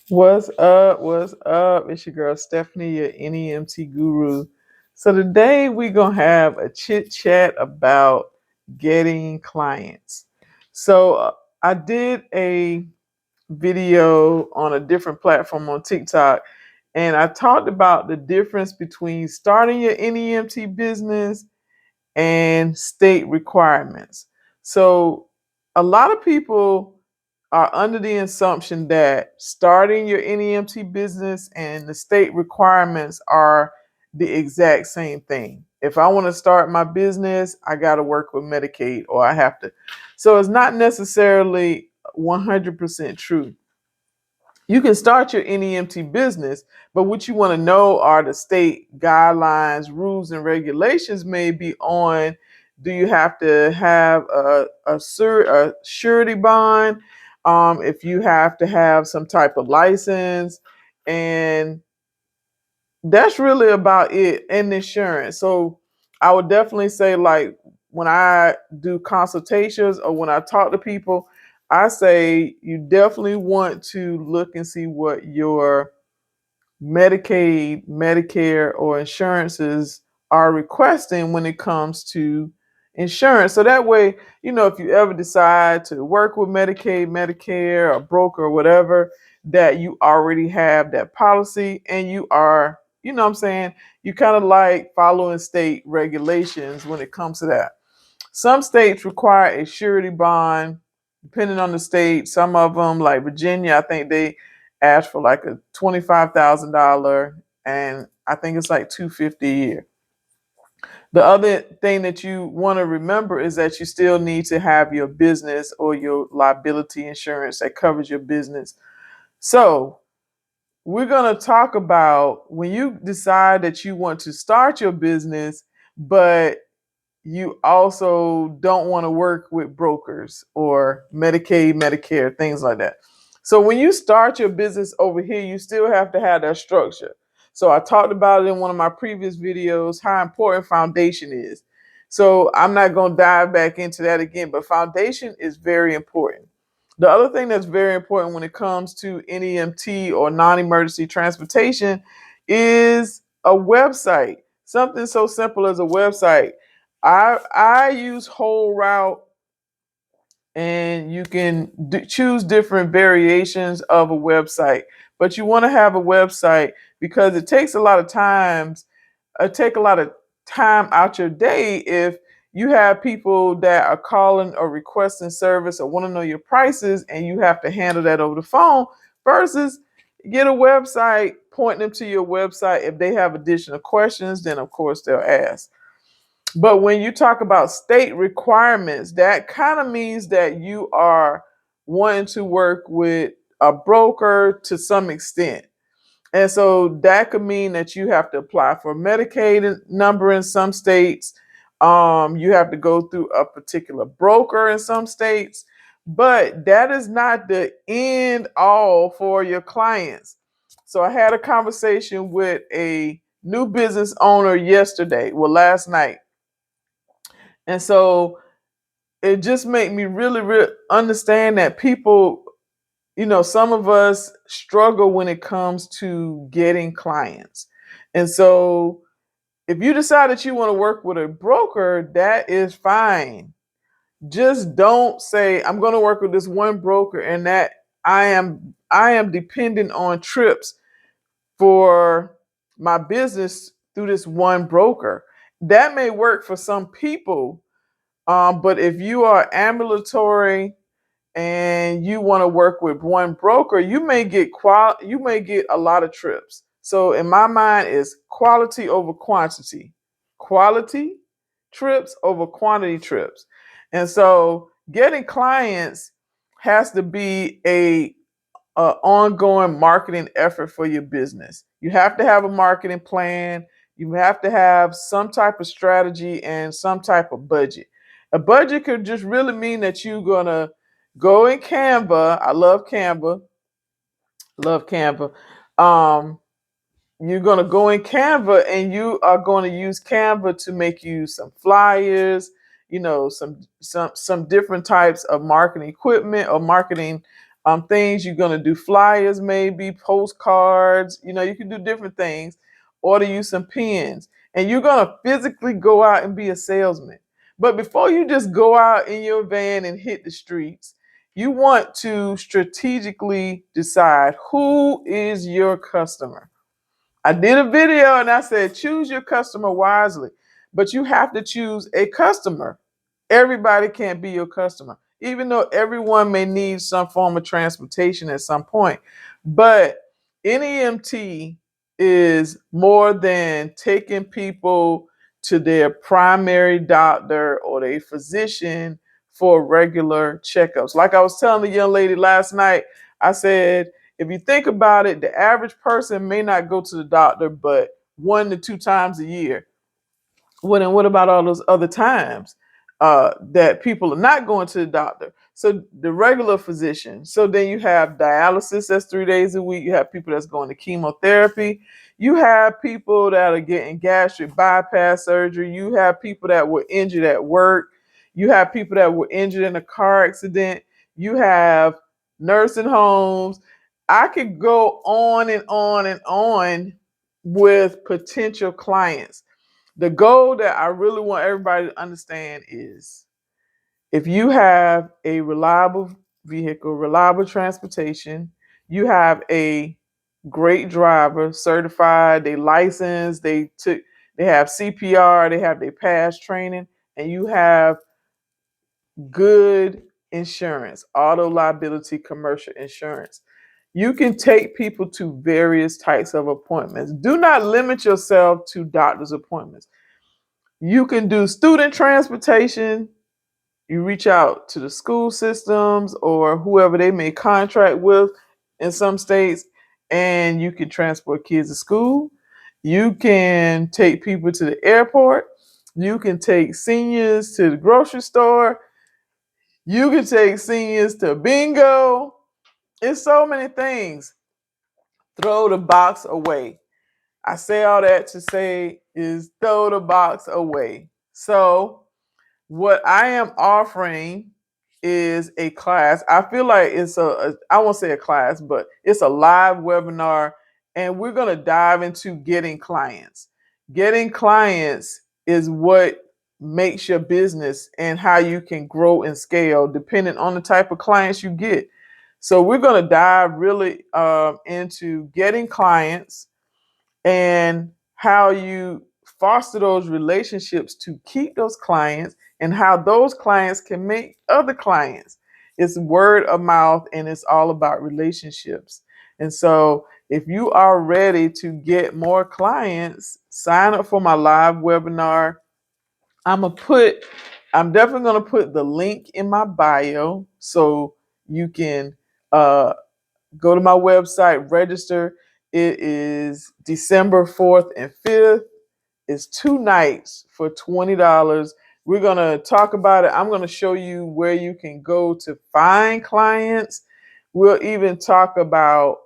What's up? What's up? It's your girl Stephanie, your NEMT guru. So today we're gonna have a chit chat about getting clients. So I did a video on a different platform on TikTok, and I talked about the difference between starting your NEMT business and state requirements. So a lot of people are under the assumption that starting your NEMT business and the state requirements are the exact same thing. If I want to start my business, I got to work with Medicaid or I have to. So it's not necessarily 100% true. You can start your NEMT business, but what you want to know are the state guidelines, rules, and regulations may be on. Do you have to have a surety bond? If you have to have some type of license, and that's really about it. And insurance. So I would definitely say, like, when I do consultations or when I talk to people, I say you definitely want to look and see what your Medicaid, Medicare, or insurances are requesting when it comes to insurance. So that way, if you ever decide to work with Medicaid, Medicare, or broker or whatever, that you already have that policy and you are, what I'm saying, you kind of like following state regulations when it comes to that. Some states require a surety bond, depending on the state. Some of them, like Virginia, I think they ask for like a $25,000, and I think it's like $250 a year. The other thing that you want to remember is that you still need to have your business or your liability insurance that covers your business. So we're going to talk about when you decide that you want to start your business, but you also don't want to work with brokers or Medicaid, Medicare, things like that. So when you start your business over here, you still have to have that structure. So I talked about it in one of my previous videos, how important foundation is. So I'm not going to dive back into that again, but foundation is very important. The other thing that's very important when it comes to NEMT or non-emergency transportation is a website. Something so simple as a website. I use whole route, and you can choose different variations of a website, but you want to have a website because it takes a lot of times take a lot of time out your day if you have people that are calling or requesting service or want to know your prices and you have to handle that over the phone versus get a website, point them to your website. If they have additional questions, then of course they'll ask. But when you talk about state requirements, that kind of means that you are wanting to work with a broker to some extent. And so that could mean that you have to apply for a Medicaid number in some states. You have to go through a particular broker in some states. But that is not the end all for your clients. So I had a conversation with a new business owner last night. And so it just made me really, really understand that people, some of us struggle when it comes to getting clients. And so if you decide that you want to work with a broker, that is fine. Just don't say, I'm going to work with this one broker and that I am dependent on trips for my business through this one broker. That may work for some people, but if you are ambulatory and you want to work with one broker, you may get a lot of trips. So in my mind, is quality over quantity, quality trips over quantity trips, and so getting clients has to be a ongoing marketing effort for your business. You have to have a marketing plan. You have to have some type of strategy and some type of budget. A budget could just really mean that you're gonna go in Canva. I love Canva. Love Canva. Um, you're going to go in Canva and you are going to use Canva to make you some flyers, some different types of marketing equipment or marketing things. You're going to do flyers, maybe postcards. You can do different things. Order you some pens, and you're going to physically go out and be a salesman. But before you just go out in your van and hit the streets, you want to strategically decide who is your customer. I did a video and I said, choose your customer wisely, but you have to choose a customer. Everybody can't be your customer, even though everyone may need some form of transportation at some point. But NEMT is more than taking people to their primary doctor or their physician for regular checkups. Like I was telling the young lady last night, I said, if you think about it, the average person may not go to the doctor but 1 to 2 times a year. Well, then what about all those other times that people are not going to the doctor? So the regular physician. So then you have dialysis, that's 3 days a week. You have people that's going to chemotherapy. You have people that are getting gastric bypass surgery. You have people that were injured at work. You have people that were injured in a car accident. You have nursing homes. I could go on and on and on with potential clients. The goal that I really want everybody to understand is, if you have a reliable vehicle, reliable transportation, you have a great driver, certified, they licensed, they have CPR, they have their past training, and you have good insurance, auto liability, commercial insurance. You can take people to various types of appointments. Do not limit yourself to doctor's appointments. You can do student transportation. You reach out to the school systems or whoever they may contract with in some states, and you can transport kids to school. You can take people to the airport. You can take seniors to the grocery store. You can take seniors to bingo. It's so many things. Throw the box away. I say all that to say is throw the box away. So what I am offering is a class. I feel like it's I won't say a class, but it's a live webinar, and we're going to dive into getting clients. Getting clients is what makes your business and how you can grow and scale depending on the type of clients you get. So we're going to dive really into getting clients and how you foster those relationships to keep those clients, and how those clients can make other clients. It's word of mouth, and it's all about relationships. And so if you are ready to get more clients, sign up for my live webinar. I'm definitely going to put the link in my bio so you can go to my website, register. It is December 4th and 5th. It's 2 nights for $20. We're going to talk about it. I'm going to show you where you can go to find clients. We'll even talk about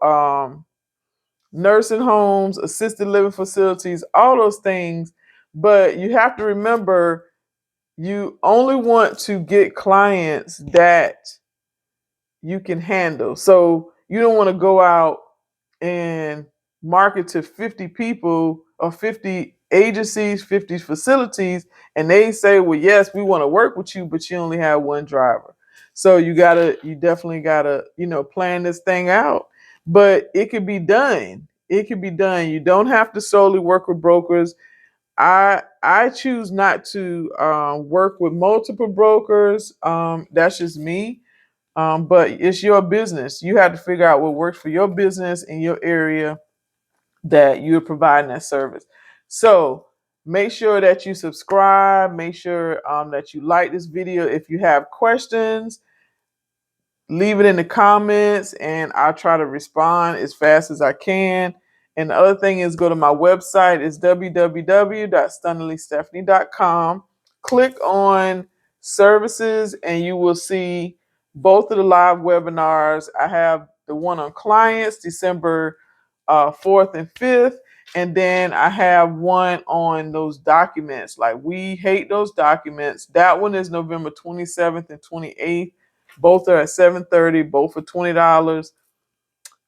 nursing homes, assisted living facilities, all those things. But you have to remember, you only want to get clients that you can handle. So you don't want to go out and market to 50 people or 50 agencies, 50 facilities, and they say, well, yes, we want to work with you, but you only have one driver. So you definitely gotta, plan this thing out. But it could be done. It could be done. You don't have to solely work with brokers. I choose not to work with multiple brokers. That's just me. But it's your business. You have to figure out what works for your business in your area that you're providing that service. So make sure that you subscribe. Make sure that you like this video. If you have questions, leave it in the comments and I'll try to respond as fast as I can. And the other thing is, go to my website. It's www.stunninglystephanie.com. Click on services and you will see both of the live webinars. I have the one on clients, December 4th and 5th. And then I have one on those documents. Like, we hate those documents. That one is November 27th and 28th. Both are at 7:30, both for $20.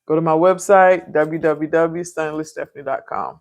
Go to my website, www.stanleystephanie.com.